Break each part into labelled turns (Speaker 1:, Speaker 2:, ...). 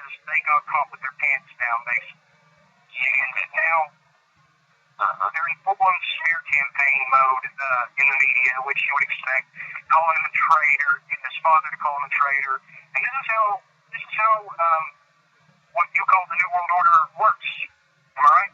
Speaker 1: because they got caught with their pants down, basically. And now they're in full-on smear campaign mode in the media, which you would expect, calling him a traitor, getting his father to call him a traitor. And this is how what you call the New World Order works. Am I right?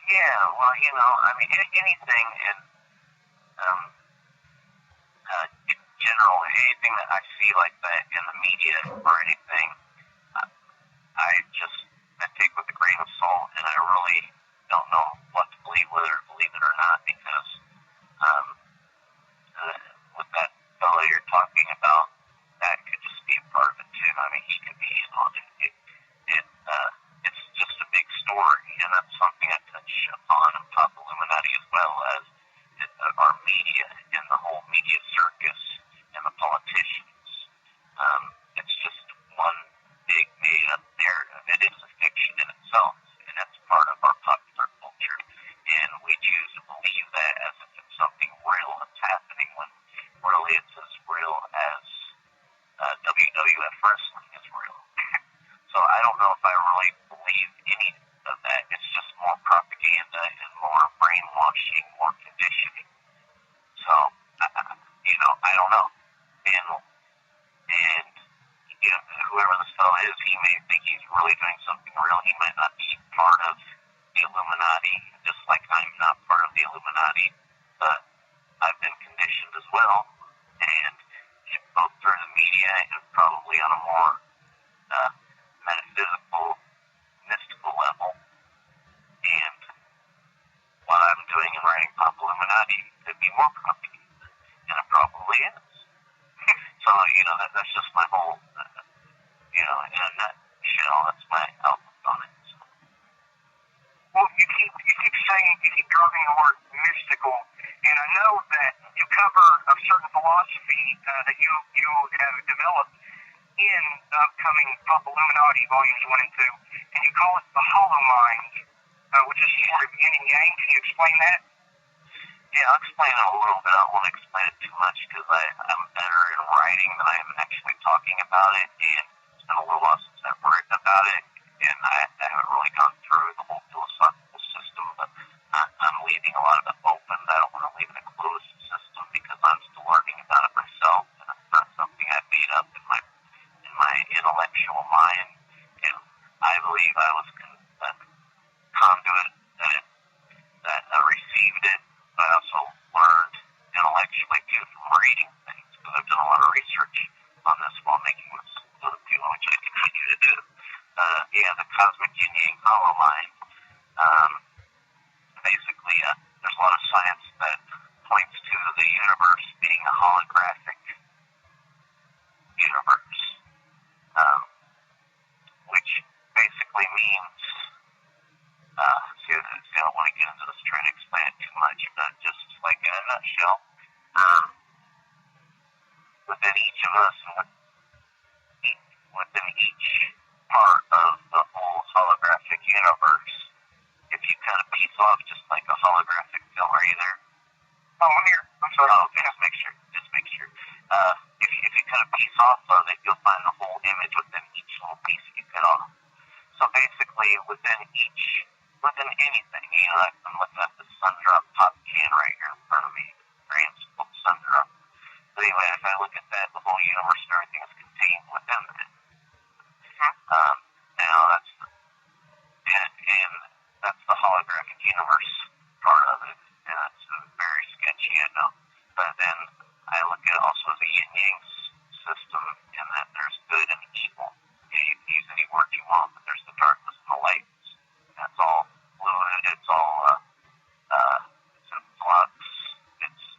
Speaker 2: Yeah, well, I mean, anything in general, anything that I see like that in the media or anything, I take with a grain of salt, and I really don't know what to believe, whether to believe it or not, because with that fellow you're talking about, that could just be a part of it too. I mean, he could be, it's just a big story, and that's something I touch upon in Pop Illuminati, as well as our media and the whole media circus and the politicians. It's just one big made-up narrative. It is a fiction in itself, and that's part of our popular culture. And we choose to believe that as if it's something real that's happening, when really it's as real as WWF wrestling is real. So I don't know if I really believe any of that. It's just more propaganda and more brainwashing, more conditioning. So, I don't know. And whoever this fellow is, he may think he's really doing something real. He might not be part of the Illuminati, just like I'm not part of the Illuminati, but I've been conditioned as well, and both through the media and probably on a more metaphysical, mystical level. And what I'm doing in writing Pop Illuminati could be more propaganda, and it probably is. So, that's just my whole, in a nutshell, that's my outlook on it. So.
Speaker 1: Well, you keep dropping the word mystical, and I know that you cover a certain philosophy that you have developed in the upcoming Pop Illuminati Volumes 1 and 2, and you call it the Hollow Mind, which is sort of yin and yang. Can you explain that?
Speaker 2: Yeah, I'll explain it a little bit. I won't explain it too much, because I'm better in writing than I am actually talking about it, and it's been a little while since I've written about it, and I haven't really gone through the whole philosophical system, but I'm leaving a lot of it open. I don't want to leave it a closed system, because I'm still learning about it myself, and it's not something I've made up in my intellectual mind. And I believe I was a conduit that received it, but I also learned intellectually too from reading things, because I've done a lot of research on this while making this video, which I continue to do. The cosmic yin-yang hollow mind. Basically, there's a lot of science that points to the universe being a holographic universe, which basically means, I don't want to get into this trying to explain it too much, but just like in a nutshell, within each of us, within each part of the whole holographic universe, if you kind of piece off just like a holographic film, are you there?
Speaker 1: Oh, I'm here. I'm sorry.
Speaker 2: Oh, okay, just make sure. If you kind of piece off of it, you'll find the whole image within each little piece you cut off. So basically, within anything, I'm looking at the sun drop pop can right here in front of me, grand sun drop. But anyway, if I look at that, the whole universe and everything is contained within that. Now that's the holographic universe part of it, and it's very sketchy, I know. But then I look at it also as a yin-yang system, in that there's good and evil. You can use any word you want, but there's the darkness and the light. That's all fluid, it's all it's in flux, it's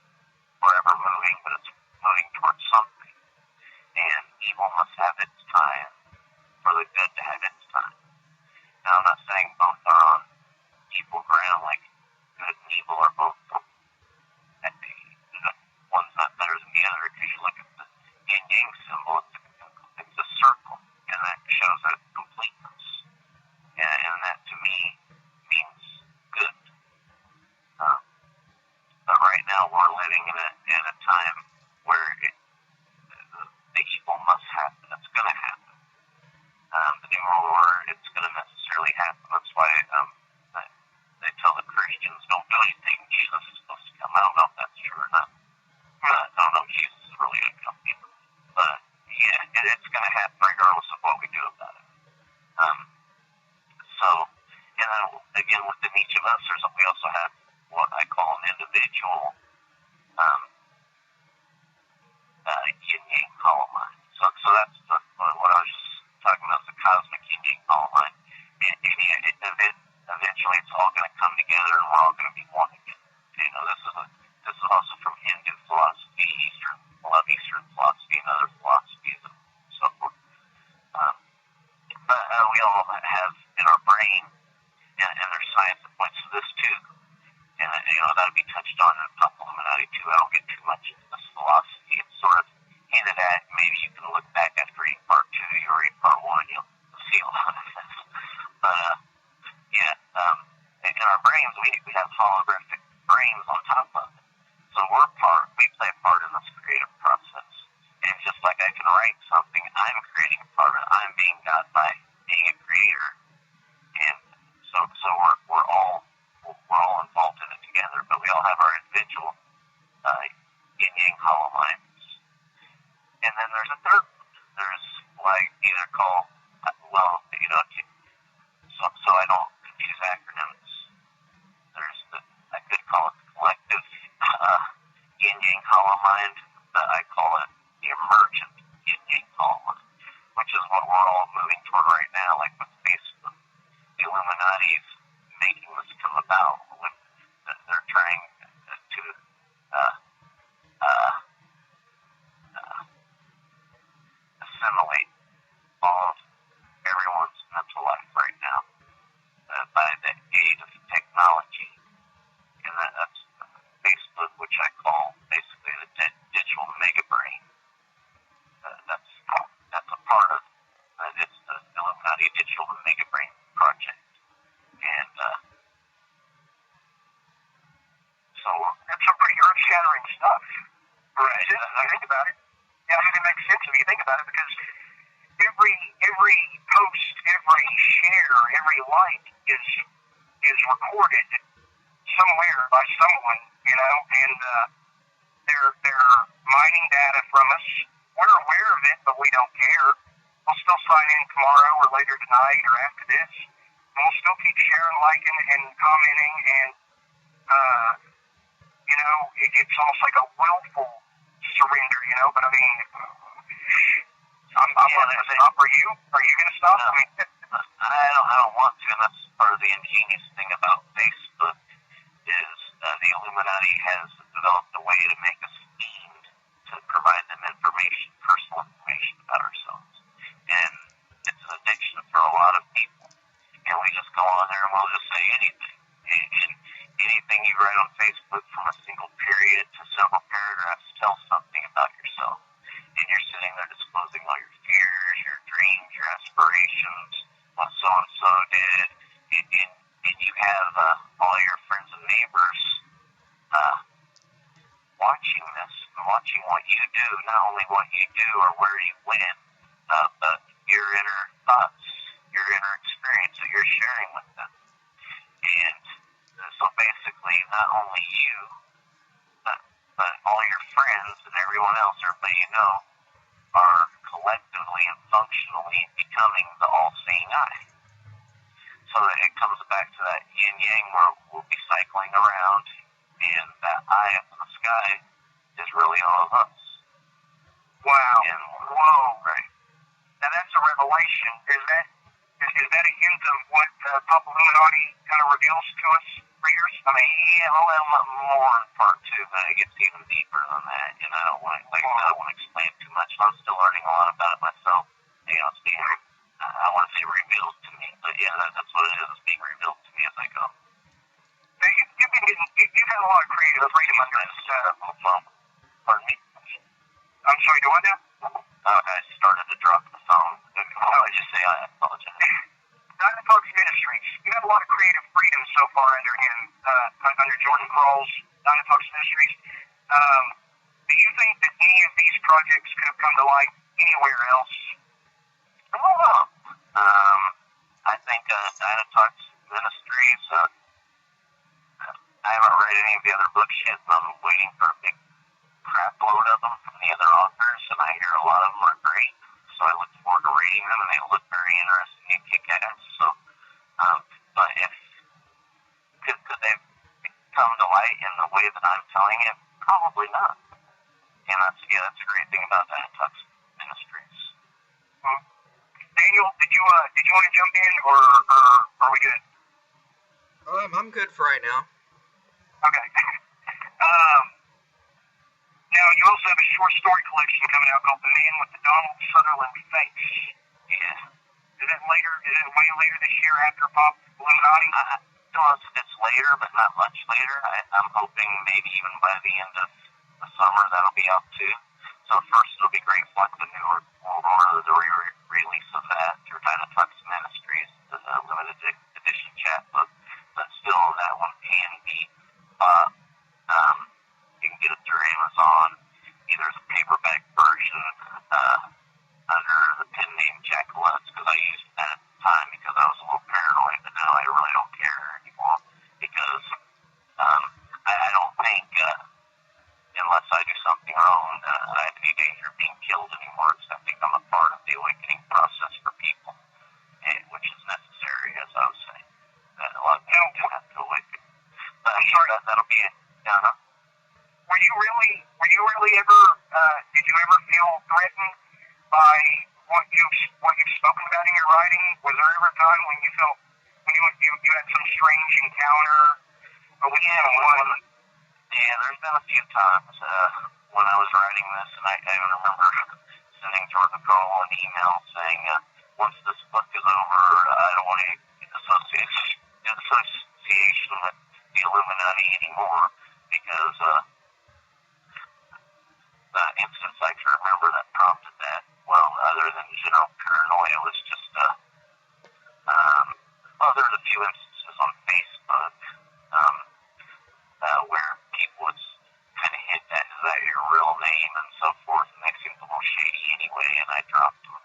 Speaker 2: forever moving, but it's moving towards something. And evil must have its time for the good to have its time. Now, I'm not saying both are on equal ground, like good and evil are both. One's not better than the other, because you look at the yin-yang symbol, it's a circle, and that shows a completeness. And that, to me, means good. But right now, we're living in a time where the evil must happen. It's going to happen. The New also have what I call an individual yin yang hollow mind. So that's what I was just talking about, the cosmic yin yang hollow mind. And eventually it's all going to come together, and we're all going to be one again. This is also from Hindu philosophy, Eastern philosophy, and other philosophies, and so forth. But we all have in our brain, and there's science that points to this too, and that'll be touched on in Pop Illuminati too. I don't get too much into this philosophy. It's sort of hinted at. Maybe you can look back after reading part 2 or read part 1, you'll see a lot of this. But in our brains, we have holographic brains on top of it. So we play a part in this creative process. And just like I can write something, I'm creating a part of it. I'm being God by being a creator. And so we're all involved in it together, but we all have our individual yin yang hollow minds. And then there's a third one. There's what I either call, so I don't confuse acronyms. I could call it the collective yin yang hollow mind, but I call it the emergent yin yang hollow mind, which is what we're all moving toward right now, like with Facebook. The Illuminati's making this come about when they're trying to assimilate all of everyone's mental life right now by the aid of technology. And that's Facebook, which I call basically the digital mega brain. That's a part of it's the Illuminati Digital Mega Brain Project. And so
Speaker 1: that's some pretty earth-shattering stuff. Right. You think about it. Yeah, it makes sense when you think about it, because every post, every share, every like is recorded somewhere by someone, and they're mining data from us. We're aware of it, but we don't care. We'll still sign in tomorrow or later tonight or after this, and we'll still keep sharing, liking, and commenting, and it's almost like a willful surrender, but I mean, I'm going to stop. Are you going to stop?
Speaker 2: No, I don't want to, and that's part of the ingenious thing about Facebook is the Illuminati has developed a way to make us fiend to provide them information, personal information about ourselves. And it's an addiction for a lot of people. And we just go on there and we'll just say anything. And anything you write on Facebook from a single period to several paragraphs tells something about yourself. And you're sitting there disclosing all your fears, your dreams, your aspirations, what so-and-so did. And you have all your friends and neighbors watching this and watching what you do, not only what you do or where you went, but your inner thoughts, your inner experience that you're sharing with them. And so basically, not only you, but all your friends and everyone else, everybody you know, are collectively and functionally becoming the all-seeing eye. So that it comes back to that yin-yang where we'll be cycling around, and that eye up in the sky is really all of us.
Speaker 1: Wow.
Speaker 2: And,
Speaker 1: whoa.
Speaker 2: Right.
Speaker 1: Now that's a revelation. Is that a hint of what Pop Illuminati kind of reveals to us readers? I mean,
Speaker 2: yeah, well, more in part 2, but it gets even deeper than that. And I don't want to explain too much. I'm still learning a lot about it myself. It's being, I want to say revealed to me, but yeah, that's what it is. It's being revealed to me as I go.
Speaker 1: Now, you've had a lot of creative freedom under this
Speaker 2: Pardon me?
Speaker 1: I'm sorry, do I now?
Speaker 2: I started to drop the phone. How do I just say I apologize?
Speaker 1: Dynafolks Ministries. You have a lot of creative freedom so far under him, under Jordan Crawls, Dynafolks Ministries. Do you think that any of these projects could have come to light anywhere else?
Speaker 2: I don't know. I think Dynafolks Ministries, I haven't read any of the other books yet, but I'm waiting for a big crap load of them from the other authors, and I hear a lot of them are great. So I look forward to reading them, and they look very interesting and kick ass. So, but if could they that I'm telling it? Probably not. And that's a great thing about that Tux Ministries.
Speaker 1: Daniel, did you want to jump in, or are we good?
Speaker 3: I'm good for right now.
Speaker 1: Okay. Now, you also have a short story collection coming out called The Man with the Donald Sutherland Face.
Speaker 2: Yeah.
Speaker 1: Is it way later this year after Pop Illuminati?
Speaker 2: No, it's later, but not much later. I'm hoping maybe even by the end of the summer that'll be out too. So first it'll be Great Flood, the New World Order, the re-release of that through Tux Ministries, the limited edition chapbook. But still, that one can be bought. You can get it through Amazon, either as a paperback version under the pen name Jack Lutz, because I used that at the time because I was a little paranoid, but now I really don't care anymore because I don't think, unless I do something wrong, I have any danger of being killed anymore, because I think I'm a part of the awakening process for people, which is necessary, as I was saying. A lot of people do have to awaken. But I'm sure that'll be it.
Speaker 1: Were you really ever, did you ever feel threatened by what you've spoken about in your writing? Was there ever a time when you felt, you had some strange encounter with someone?
Speaker 2: Yeah, there's been a few times when I was writing this, and I even remember sending Jordan Cole an email saying, once this book is over, I don't want any association with the Illuminati anymore, because the instance I can remember that prompted that, well, other than general paranoia, was just, there's a few instances on Facebook where people would kind of hint at, is that your real name, and so forth, and they seemed a little shady anyway, and I dropped them.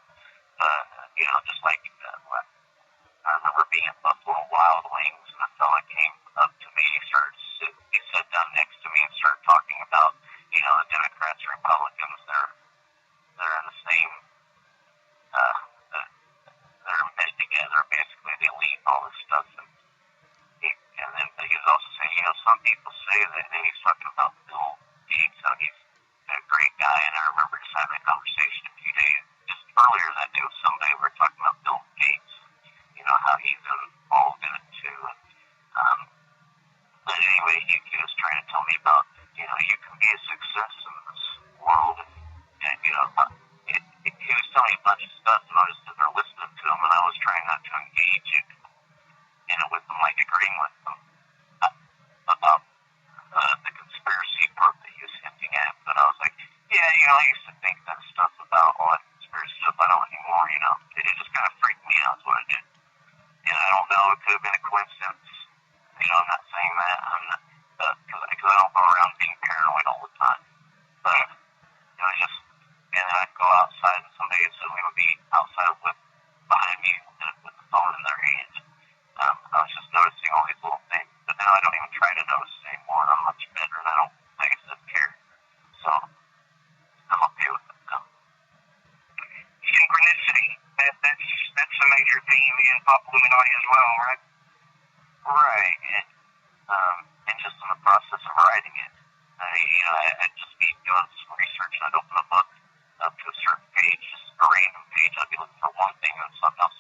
Speaker 2: Just like, I remember being at Buffalo Wild Wings, and a fella came up to me, he sat down next to me and started talking about, the Democrats, Republicans, they're in the same, they're in bed together, basically, the elite, all this stuff, and then he was also saying, some people say that, and he's talking about Bill Gates, how he's a great guy, and I remember just having a conversation a few days, just earlier that day with somebody, we were talking about Bill Gates, how he's involved in it too, but anyway, he was trying to tell me about, you can be a success in this world, and he was telling me a bunch of stuff, and I was sitting there listening to him, and I was trying not to engage it, with them, like agreeing with them about the conspiracy part that he was hinting at, but I was like, yeah, I used to think that stuff about all that conspiracy stuff, I don't anymore, it just kind of freaked me out, is what it did, and I don't know, it could have been a coincidence, I'm not saying that, I'm not, because I don't go around being paranoid all the time, but, just, and then I'd go outside, and somebody suddenly would be outside behind me, with the phone in their hand. I was just noticing all these little things, but now I don't even try to notice anymore. I'm much better, and I don't, like I said, care. So, I'm okay with it now.
Speaker 1: Synchronicity, that's a major theme in Pop Illuminati as well, right?
Speaker 2: Right, and just in the process of writing it, I'd just be doing some research, and I'd open a book up to a certain page, just a random page. I'd be looking for one thing, and something else